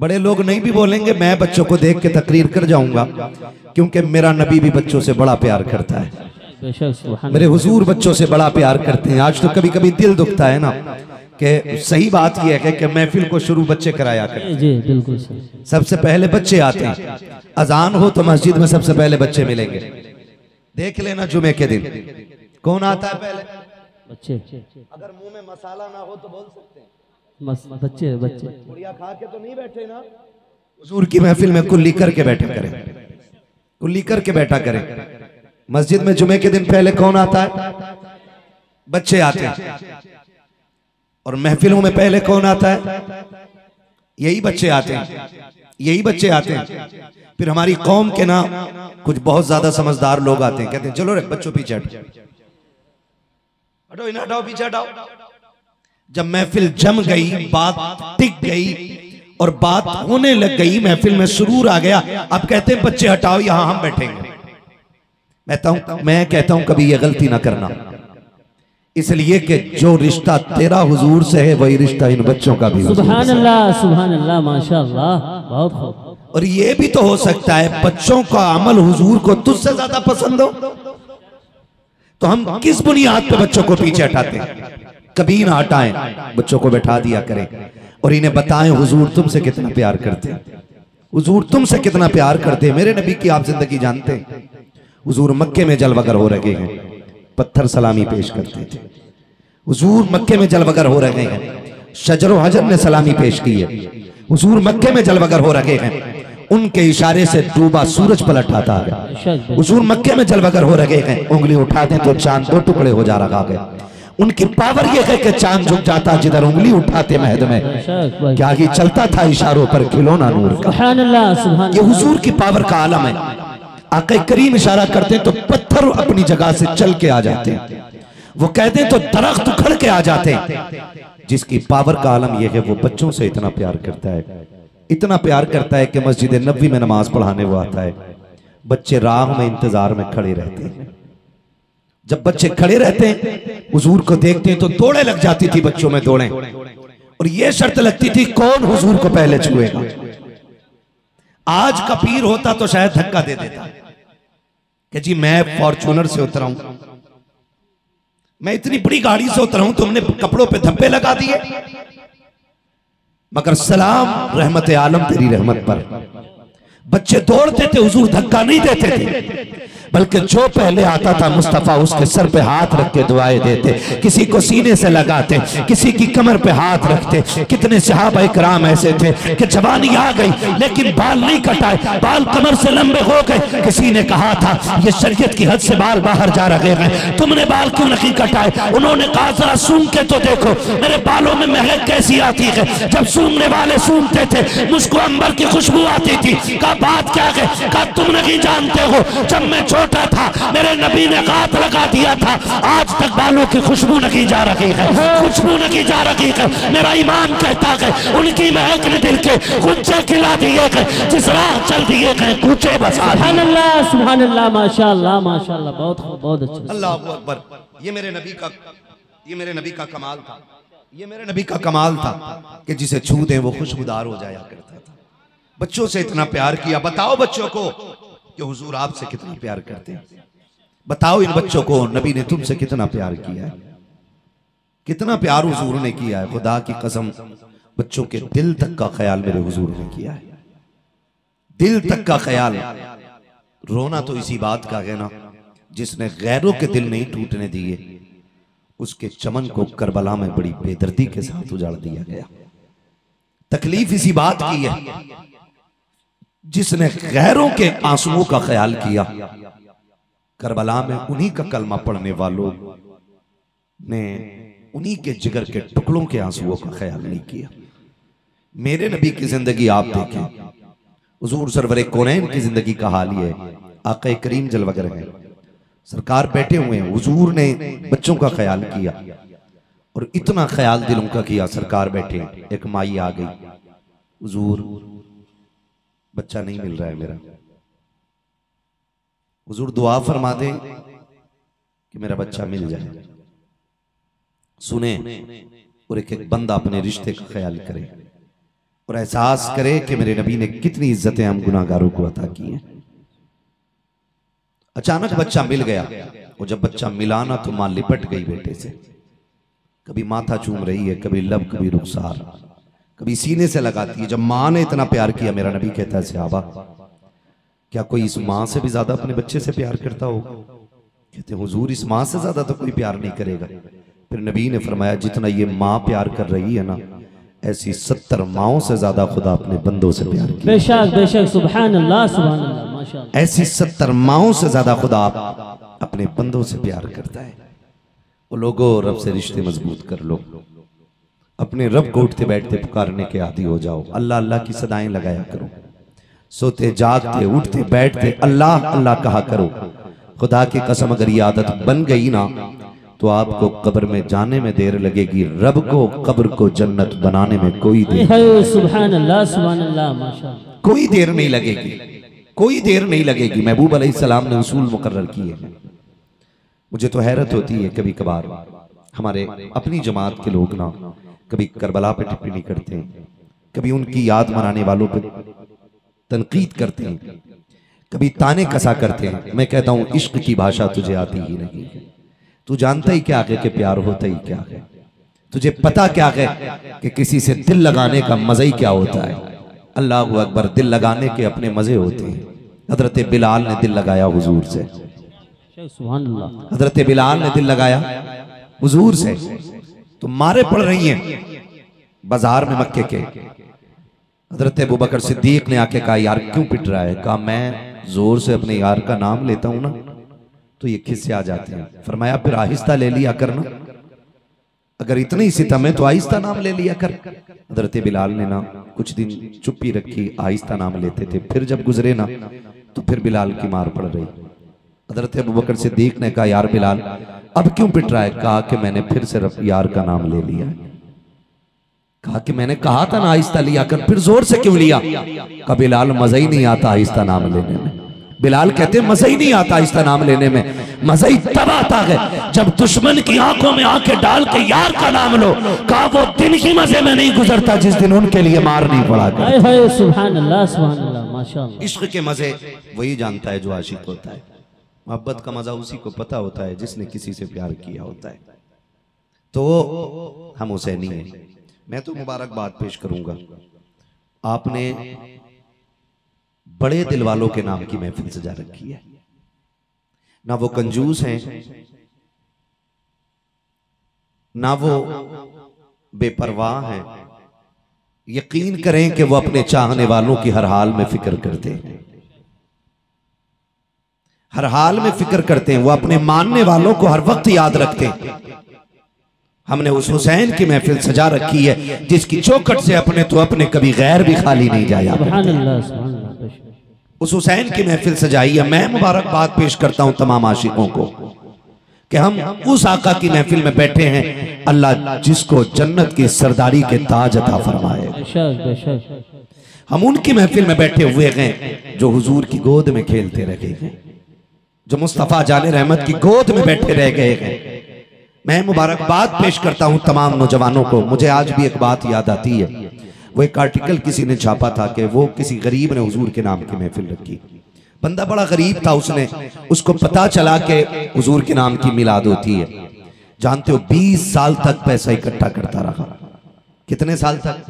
बड़े लोग नहीं भी बोलेंगे, मैं बच्चों को देख के तकरीर कर जाऊंगा, क्योंकि मेरा नबी भी बच्चों से बड़ा प्यार करता है, मेरे हुजूर बच्चों से बड़ा प्यार करते हैं। आज तो कभी कभी दिल दुखता है ना कि सही बात यह है कि महफिल को शुरू बच्चे कराया करें। जी बिल्कुल, सबसे पहले बच्चे आते हैं। अजान हो तो मस्जिद में सबसे पहले बच्चे मिलेंगे। देख लेना जुमे के दिन कौन आता है पहले? बच्चे। अगर मुंह में मसाला ना हो तो बोल सकते हैं बच्चे। बच्चे गुड़िया खा के तो नहीं बैठे ना। हुजूर की महफिल में कुल्ली करके बैठे करें, कुल्ली करके बैठा करें। मस्जिद में जुमे के दिन पहले कौन आता है? बच्चे आते हैं। और महफिलों में पहले कौन आता है? यही बच्चे आते हैं, यही बच्चे आते हैं। फिर हमारी कौम के ना कुछ बहुत ज्यादा समझदार लोग आते हैं, कहते हैं चलो रे बच्चों पीछे हटो, इन्हें हटाओ, पीछे हटाओ। जब महफिल जम गई, बात टिक गई और बात होने लग गई, महफिल में सुरूर आ गया, अब कहते हैं बच्चे हटाओ, यहां हम बैठेंगे। मैं कहता हूं कभी ये गलती ना करना, इसलिए कि जो रिश्ता तेरा हुजूर से है वही रिश्ता इन बच्चों का भी। सुभान अल्लाह, माशाअल्लाह, बहुत खूब। और ये भी तो हो सकता है बच्चों का अमल हुजूर को तुझसे ज्यादा पसंद हो, तो हम किस बुनियाद पे बच्चों को पीछे हटाते हैं? कभी ना हटाएं, बच्चों को बैठा दिया करें और इन्हें बताएं हुजूर तुमसे कितना प्यार करते हैं, हुजूर तुमसे कितना प्यार करते हैं। मेरे नबी की आप जिंदगी जानते हैं। हुजूर मक्के में जलवगर हो रहे हैं, पत्थर सलामी पेश करते थे। हुजूर मक्के में जलवगर हो रहे हैं, शजरो हजर ने सलामी पेश की है। हुजूर मक्के में जलवगर हो रहे हैं, उनके इशारे से डूबा सूरज पलट आता है। हुजूर मक्के में जलवगर हो रहे हैं, उंगली उठा दें तो चांद दो टुकड़े हो जा रहा है। उनकी पावर यह है कि चांद झुक जाता जिधर उंगली उठाते महद में, क्या ही चलता था इशारों पर खिलौना नूर का। ये हुजूर की पावर का आलम है। आका करीम इशारा करते हैं तो पत्थर अपनी जगह से चल के आ जाते हैं, वो कहते हैं तो दरख्त उखड़ के आ जाते हैं। जिसकी पावर का आलम यह है वो बच्चों से इतना प्यार करता है, इतना प्यार करता है कि मस्जिद नबवी में नमाज पढ़ाने वो आता है। बच्चे राह में इंतजार में खड़े रहते हैं। जब बच्चे खड़े रहते हैं हुजूर को देखते हैं तो दौड़े लग जाती थी बच्चों में दौड़े, और ये शर्त लगती थी कौन हुजूर को पहले छुएगा। आज का पीर होता तो शायद धक्का दे देता कि जी मैं फॉर्च्यूनर से उतरा हूं, मैं इतनी बड़ी गाड़ी से उतरा हूं, तुमने कपड़ों पे धब्बे लगा दिए। मगर सलाम रहमत आलम तेरी रहमत पर। बच्चे दौड़ते थे, हुजूर धक्का नहीं देते थे, बल्कि जो पहले आता था मुस्तफा उसके सर पे हाथ रख के दुआएं देते, किसी को सीने से लगाते, किसी की कमर पे हाथ रखते। कितने सहाबा इकराम ऐसे थे कि जवानी आ गई लेकिन बाल नहीं कटाए, बाल कमर से लंबे हो गए। किसी ने कहा था ये शरीयत की हद से बाल बाहर जा रहे हैं, तुमने बाल क्यों नहीं कटाए? उन्होंने कहा जरा सूंघ के तो देखो मेरे बालों में महक कैसी आती है। जब सूंघने वाले सूंघते थे मुझको अंबर की खुशबू आती थी। कहा बात क्या है? कहा तुम नहीं जानते हो, जब मैं छोटा था मेरे नबी ने हाथ लगा दिया था, आज तक बालों की खुशबू नहीं जा रही है, खुशबू नहीं जा रही है। मेरा ईमान कहता है उनकी महक ने दिल के कुंचे खिला दिए गए, जिस राह चल दिए गए कूचे बसा। सुभान अल्लाह, सुभान अल्लाह, माशाअल्लाह, माशाअल्लाह, बहुत बहुत अच्छा। अल्लाहू अकबर। ये मेरे नबी का कमाल था, ये मेरे नबी का कमाल था कि जिसे छू दे वो खुशबूदार हो जाया करता था। बच्चों से इतना प्यार किया। बताओ बच्चों को कि हुजूर आपसे कितना प्यार करते हैं। बताओ इन बच्चों को नबी ने तुमसे कितना प्यार किया है, कितना प्यार हुजूर ने किया है। खुदा की कसम बच्चों के दिल तक का ख्याल मेरे हुजूर ने किया है, दिल तक का ख्याल। रोना तो इसी बात का है ना, जिसने गैरों के दिल नहीं टूटने दिए उसके चमन को करबला में बड़ी बेदर्दी के साथ उजाड़ दिया गया। तकलीफ इसी बात की है, जिसने गैरों के आंसुओं का ख्याल किया। करबला में उन्हीं का कलमा पढ़ने वालों ने उन्हीं के जिगर के टुकड़ों के आंसुओं का ख्याल नहीं किया। मेरे नबी की जिंदगी आप देखें, हुजूर सरवरे कौनैन की जिंदगी का हाल ये है। आका करीम जलवगर है, सरकार बैठे हुए हैं, हुजूर ने बच्चों का ख्याल किया और इतना ख्याल दिलों का किया। सरकार बैठे, एक माई आ गई, हुजूर बच्चा नहीं मिल रहा है मेरा, हुजूर दुआ फरमा दे कि मेरा बच्चा मिल जाए। सुने और एक एक बंदा अपने रिश्ते का ख्याल करे। और एहसास करे कि मेरे नबी ने कितनी इज्जतें हम गुनाहगारों को अता की हैं। अचानक बच्चा मिल गया, और जब बच्चा मिला ना तो मां लिपट गई बेटे से। कभी माथा चूम रही है, कभी लब, कभी रुखसार, कभी सीने से लगाती है। जब मां ने इतना प्यार किया, मेरा नबी कहता है सहाबा, क्या कोई इस मां से भी ज्यादा अपने बच्चे से प्यार करता होगा? कहते हुजूर, इस मां से ज्यादा तो कोई प्यार नहीं करेगा। फिर नबी ने फरमाया, जितना ये मां प्यार कर रही है ना, ऐसी 70 माओं से ज्यादा खुदा अपने बंदों से प्यार किया। बेशक बेशक, सुभान अल्लाह सुभान अल्लाह, माशाअल्लाह। ऐसी 70 माओं से ज्यादा खुदा अपने बंदों से प्यार करता है। वो लोगों, रब से रिश्ते मजबूत कर लो, अपने रब को उठते बैठते पुकारने के आदी हो जाओ। अल्लाह अल्लाह की सदाएं लगाया करो, सोते जागते उठते बैठते अल्लाह अल्लाह कहा करो। खुदा की कसम, अगर ये आदत बन गई ना तो आपको कब्र में जाने में देर लगेगी, रब को कब्र को जन्नत बनाने में कोई देर, सुभान अल्लाह सुभान अल्लाह, माशाअल्लाह, कोई देर नहीं लगेगी, कोई देर नहीं लगेगी। महबूब अलैहिस्सलाम ने उसूल मुकर्रर किए हैं। मुझे तो हैरत होती है, कभी कभार हमारे अपनी जमात के लोग ना कभी करबला पे टिप्पणी करते हैं, कभी उनकी याद मनाने वालों पे तनकीद करते हैं, कभी ताने कसा करते हैं। मैं कहता हूं, इश्क की भाषा तुझे आती ही नहीं। तू जानता ही क्या है कि प्यार होता ही क्या है? तुझे पता क्या है कि किसी से दिल लगाने का मजा ही क्या होता है? अल्लाह अकबर, दिल लगाने के अपने मजे होते हैं। हजरत बिलाल ने दिल लगाया हुजूर से, हजरत बिलाल ने दिल लगाया हुजूर से। तो मारे पड़ रही हैं बाजार में मक्के के। हजरत अबू बकर सिद्दीक ने आके कहा, यार क्यों पिट रहा है? कहा, मैं जोर से अपने यार का नाम लेता हूं ना तो ये खिस्से आ जाते हैं। फरमाया, फिर आहिस्ता ले लिया करना, अगर इतनी सितम है तो आहिस्ता नाम ले लिया कर। हजरत बिलाल ने ना कुछ दिन चुप्पी रखी, आहिस्ता नाम लेते थे। फिर जब गुजरे ना तो फिर बिलाल की मार पड़ रही। हजरत अबू बकर सिद्दीक ने कहा, यार बिलाल अब क्यों पिट रहा है? कहा कि मैंने फिर से यार का नाम ले लिया। कहा कि मैंने कहा था ना आहिस्ता लिया कर, फिर जोर से क्यों लिया? कहा, बिलाल मजा ही नहीं आता आहिस्ता नाम लेने में। बिलाल कहते मजा ही नहीं आता आहिस्ता नाम लेने में, मजा ही तब आता है जब दुश्मन की आंखों में आंखें डाल के यार का नाम लो। कहा, वो दिन ही मजे में नहीं गुजरता जिस दिन उनके लिए मार नहीं पड़ा कर। सुभान अल्लाह सुभान अल्लाह, माशाअल्लाह। इश्क के मजे वही जानता है जो आशिक होता है। मोहब्बत का मजा उसी को पता होता है जिसने किसी से प्यार किया होता है। तो हम हुसैनी हैं। मैं तो मुबारकबाद पेश करूंगा, आपने बड़े दिल वालों के नाम की महफिल सजा रखी है। ना वो कंजूस हैं, ना वो बेपरवाह हैं। यकीन करें कि वो अपने चाहने वालों की हर हाल में फिक्र करते हैं, हर हाल में फिक्र करते हैं। वो अपने मानने वालों को हर वक्त याद रखते हैं। हमने उस हुसैन की महफिल सजा रखी है जिसकी चौखट से अपने तो अपने कभी गैर भी खाली नहीं जाया। उस हुसैन की महफिल सजाई है। मैं मुबारकबाद पेश करता हूं तमाम आशिकों को कि हम उस आका की महफिल में बैठे हैं। अल्लाह जिसको जन्नत की सरदारी के ताज अता फरमाए। हम उनकी महफिल में बैठे हुए हैं जो हुजूर की गोद में खेलते रह गए हैं, जो मुस्तफा जाने रहमत की गोद में बैठे रह गए हैं। मैं मुबारकबाद पेश करता हूं तमाम नौजवानों को। मुझे आज भी एक बात याद आती है, वो एक आर्टिकल किसी ने छापा था कि वो किसी गरीब ने हुजूर के नाम की महफिल रखी। बंदा बड़ा गरीब था, उसको पता चला कि हुजूर के नाम की मिलाद होती है। जानते हो 20 साल तक पैसा इकट्ठा करता रहा। कितने साल तक?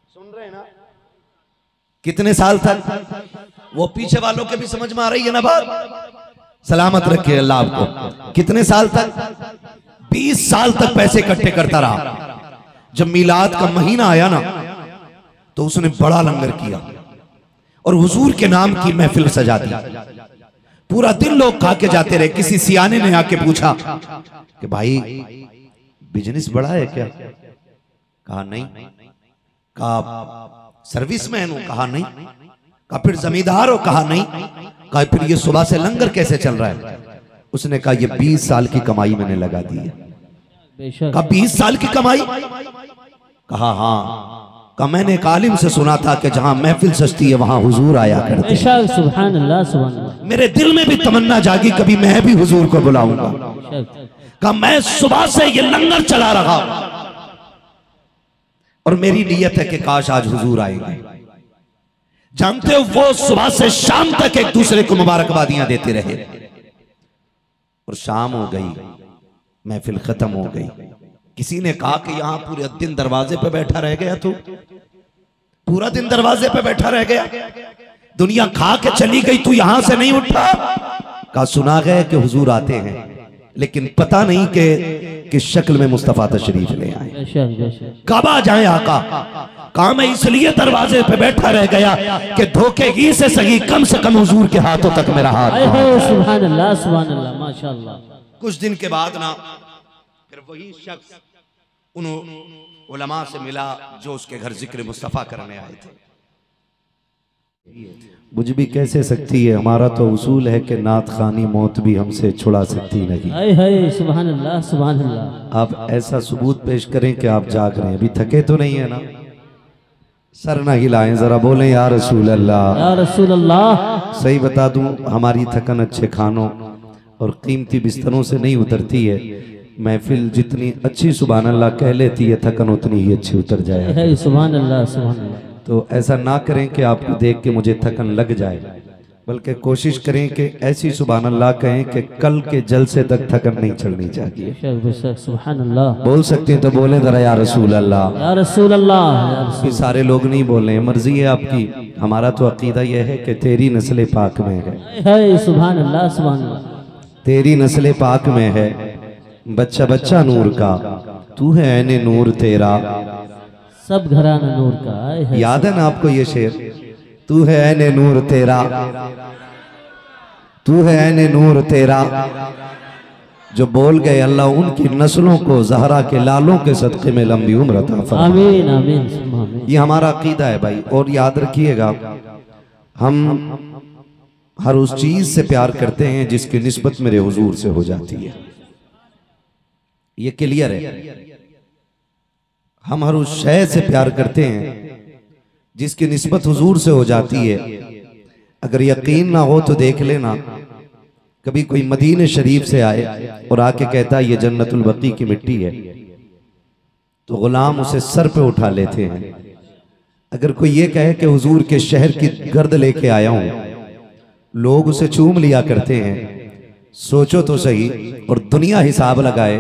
सुन रहे हैं ना? कितने साल तक? वो पीछे वालों के भी समझ में आ रही है ना बात? सलामत रखे अल्लाह आपको। कितने साल तक? 20 साल तक पैसे इकट्ठे करता रहा। जब मिलाद का महीना आया ना तो उसने बड़ा लंगर किया और हुजूर के नाम की महफिल सजा दी। पूरा दिन लोग खा के जाते रहे। किसी सियाने ने आके पूछा कि भाई बिजनेस बड़ा है क्या? कहा नहीं। कहा सर्विसमैन हो? कहा नहीं। कहा फिर जमींदार हो? कहा नहीं। कहा फिर ये सुबह से लंगर कैसे चल रहा है? उसने कहा ये 20 साल की कमाई मैंने लगा दी है। कहा 20 साल की कमाई? कहा हाँ। कहा मैंने एक आलिम से सुना था कि जहां महफिल सजती है वहां हुजूर आया करते हैं। सुभान अल्लाह सुभान अल्लाह। मेरे दिल में भी तमन्ना जागी कभी मैं भी हुजूर को बुलाऊंगा। कहा मैं सुबह से ये लंगर चला रहा, और मेरी नीयत है कि काश आज हुजूर आएंगे। जानते हो वो सुबह से शाम तक एक दूसरे को मुबारकबादियां देते रहे और शाम हो गई, महफिल खत्म हो गई। किसी ने कहा कि यहां पूरे दिन दरवाजे पे बैठा रह गया, तू पूरा दिन दरवाजे पे बैठा रह गया, दुनिया खा के चली गई, तू यहां से नहीं उठा। कहा सुना गया कि हुजूर आते हैं, लेकिन पता नहीं कि किस शक्ल में मुस्तफा तशरीफ ले आए, कब आ जाए आका। कहा मैं इसलिए दरवाजे पे बैठा रह गया कि धोखेगी से सही कम से कम हुजूर के हाथों तक मेरा हाथ। सुभान अल्लाह, सुभान अल्लाह, माशाअल्लाह। कुछ दिन के बाद ना फिर वही शख्स उन उलमा से मिला जो उसके घर जिक्र मुस्तफा करने आए थे। मुझ भी कैसे सकती है, हमारा तो उसूल है कि नात खानी मौत भी हमसे छुड़ा सकती नहीं। हाय सुभान अल्लाह, सुभान अल्लाह। आप ऐसा सबूत पेश करें कि आप जाग रहे हैं, अभी थके तो नहीं है ना? सर ना हिलाएं, जरा बोलें या रसूल अल्लाह, या रसूल अल्लाह। सही बता दूं, हमारी थकन अच्छे खानों और कीमती बिस्तरों से नहीं उतरती है। महफिल जितनी अच्छी सुभान अल्लाह कह लेती है, थकन उतनी ही अच्छी उतर जाए। सुभान अल्लाह, सुभान अल्लाह। तो ऐसा ना करें कि आपको देख के मुझे थकन लग जाए, बल्कि कोशिश करें कि ऐसी सुभान अल्लाह कहें कि कल के जलसे तक थकन नहीं चढ़नी चाहिए। सुभान अल्लाह। बोल सकते हैं तो बोले जरा या रसूल अल्लाह, या रसूल अल्लाह। सारे लोग नहीं बोल रहे, मर्जी है आपकी। हमारा तो अकीदा यह है कि तेरी नस्ल पाक में है। सुभान अल्लाह, सुभान अल्लाह। तेरी नस्ल पाक में है, बच्चा बच्चा नूर का, तू है ऐने नूर तेरा, सब घराना नूर का। याद है ना आपको ये शेर? तू है ऐने नूर तेरा, तू है ऐने नूर तेरा। जो बोल गए अल्लाह उनकी नस्लों को ज़हरा के लालों के सदक़े में लंबी उम्र अता फरमाए। आमीन, आमीन। ये हमारा अकीदा है भाई। और याद रखिएगा, हम हर उस चीज से प्यार करते हैं जिसकी निस्बत मेरे हुजूर से हो जाती है। ये क्लियर है। हम हर उस शय से प्यार करते हैं जिसकी निस्बत हुजूर से हो जाती है। अगर यकीन ना हो तो देख लेना, कभी कोई मदीने शरीफ से आए और आके कहता है ये जन्नतुल बकी की मिट्टी है, तो गुलाम उसे सर पे उठा लेते हैं। अगर कोई ये कहे कि हुजूर के शहर की गर्द लेके आया हूं, लोग उसे चूम लिया करते हैं। सोचो तो सही, और दुनिया हिसाब लगाए,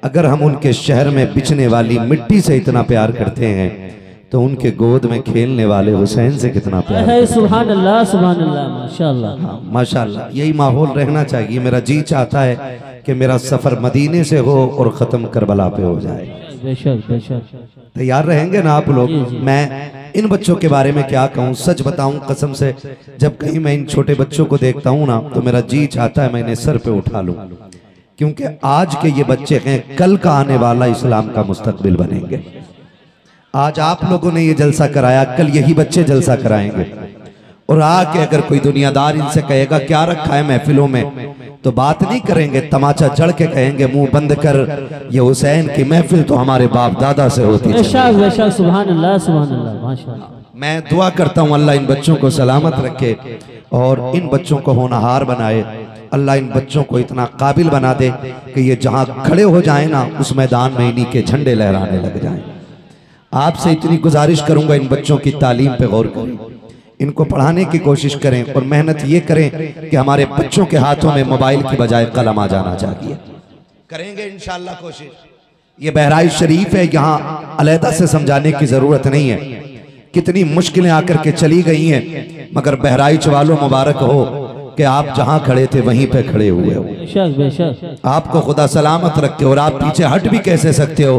अगर हम उनके शहर में बिछने वाली मिट्टी से इतना प्यार करते हैं तो उनके गोद में खेलने वाले हुसैन से कितना प्यार है। सुभान अल्लाह, सुभान अल्लाह, माशाअल्लाह। हाँ, माशाअल्लाह। यही माहौल रहना चाहिए। मेरा जी चाहता है कि मेरा सफर मदीने से हो और खत्म करबला पे हो जाए। बेशक, बेशक। तैयार रहेंगे ना आप लोग? मैं इन बच्चों के बारे में क्या कहूँ, सच बताऊं कसम से, जब कहीं मैं इन छोटे बच्चों को देखता हूँ ना, तो मेरा जी चाहता है मैं इन्हें सर पे उठा लूं, क्योंकि आज के ये बच्चे हैं कल का आने वाला इस्लाम का मुस्तकबिल बनेंगे। आज आप लोगों ने ये जलसा कराया, कल यही बच्चे जलसा कराएंगे। और आके अगर कोई दुनियादार इनसे कहेगा क्या रखा है महफिलों में, तो बात नहीं करेंगे, तमाचा जड़ के कहेंगे मुंह बंद कर, ये हुसैन की महफिल तो हमारे बाप दादा से होती है। सुभान अल्लाह, सुभान अल्लाह, माशाअल्लाह। मैं दुआ करता हूँ अल्लाह इन बच्चों को सलामत रखे और इन बच्चों को होनहार बनाए। अल्लाह इन बच्चों को इतना काबिल बना दे कि ये जहाँ खड़े हो जाए ना, उस मैदान में इन्हीं के झंडे लहराने लग जाएं। आपसे इतनी गुजारिश करूंगा, इन बच्चों की तालीम पे गौर करें, इनको पढ़ाने की कोशिश करें और मेहनत ये करें कि हमारे बच्चों के हाथों में मोबाइल की बजाय कलम आ जाना चाहिए। करेंगे इंशाअल्लाह कोशिश। ये बहराइच शरीफ है, यहाँ अलहदा से समझाने की जरूरत नहीं है। कितनी मुश्किलें आकर के चली गई हैं, मगर बहराइच वालों मुबारक हो कि आप जहां खड़े थे वहीं पे खड़े हुए हो। बेशक, बेशक। आपको खुदा सलामत रखे। और आप पीछे हट भी कैसे सकते हो?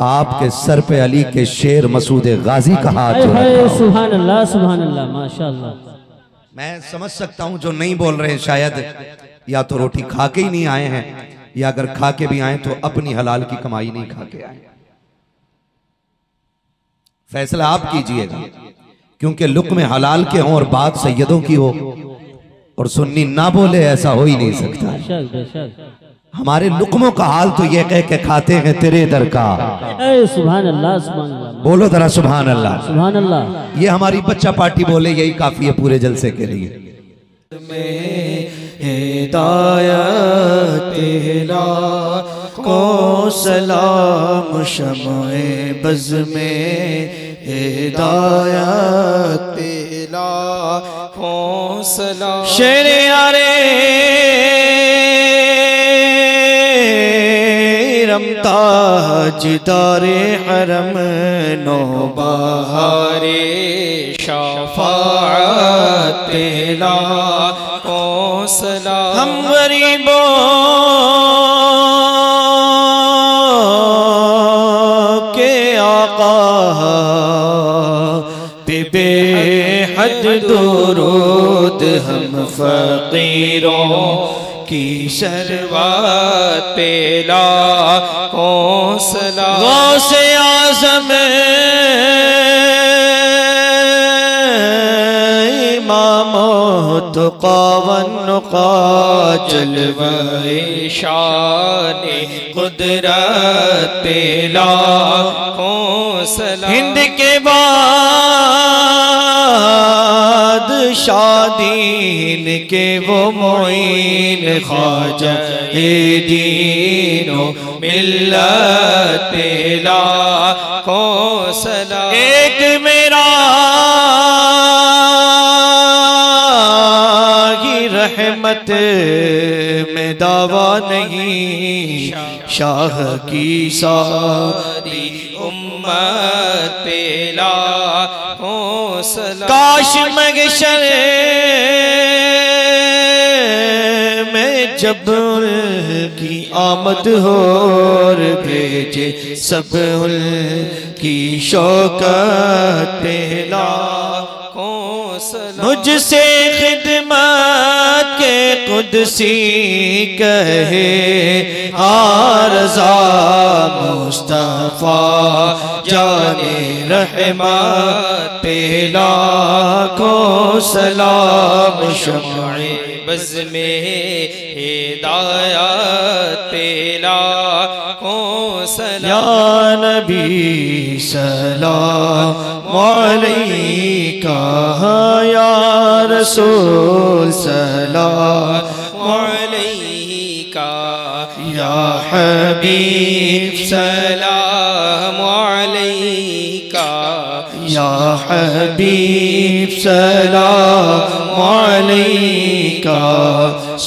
आपके सर पे अली के शेर मसूद गाजी का हाथ। सुभान अल्लाह, सुभान अल्लाह, माशाअल्लाह। मैं समझ सकता हूं जो नहीं बोल रहे शायद या तो रोटी खा के ही नहीं आए हैं, या अगर खा के भी आए तो अपनी हलाल की कमाई नहीं खा के आए। फैसला आप कीजिएगा, क्योंकि लुक्मे हलाल के हों और बात सैयदों की हो और सुन्नी ना बोले, ऐसा हो ही नहीं सकता। बेशक, बेशक। हमारे लुक्मों का हाल तो ये कह के खाते हैं तेरे दर का। सुभान अल्लाह, सुभान अल्लाह। बोलो जरा सुभान अल्लाह, सुभान अल्लाह। ये हमारी बच्चा पार्टी बोले, यही काफी है पूरे जलसे के लिए। हिदायत को सलाम शम्ए बज़ में हिदायत पे लाखों सलाम। शेर यारे ताजदारे हरम नौबहारे शफाअत पे लाखों सलाम। हम गरीबों के आका पे बेहद दुरूद, हम फकीरों की शरबत पे लाखों सलाम। गौसे आज़म इमामो तुक़ावन्नुक़ा जलवे शाने कुदरत पे लाखों सलाम। हिंद के बाद शादीन के वो मोइन ख्वाजा दीनो मिल्लत पे लाखों सलाम। एक मेरा ही रहमत में दावा नहीं, शाह की सारी उम्मत पे लाखों सलाम। काश महशर में जब उनकी आमद हो और भेजे सब उनकी शौकत पे लाखों सलाम। मुझसे खिदमत के कुदसी कहे आरज़ा मुस्तफ़ा जाने रहमत पे लाखों सलाम। शम्ए बज़ में हिदायत पे लाखों सलाम। या नबी सलाम अलैका, या रसूल सलाम अलैका, या हबीब सलाम अलैका, या हबीब सलाम अलैका,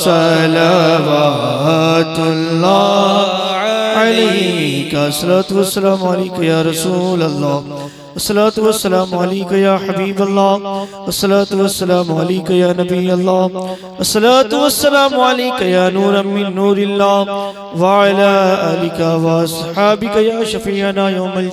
सलवातुल्लाह अलैका। अस्सलातु वस्सलामु अलैका या रसूल अल्लाह, अस्सलातु वस्सलामु अलैका या हबीब अल्लाह, अस्सलातु वस्सलामु अलैका या नबी अल्लाह, अस्सलातु वस्सलामु अलैका या नूरम मिन नूरिल्लाह व अला आलिका व अस्हाबिका या शफीअना यौमल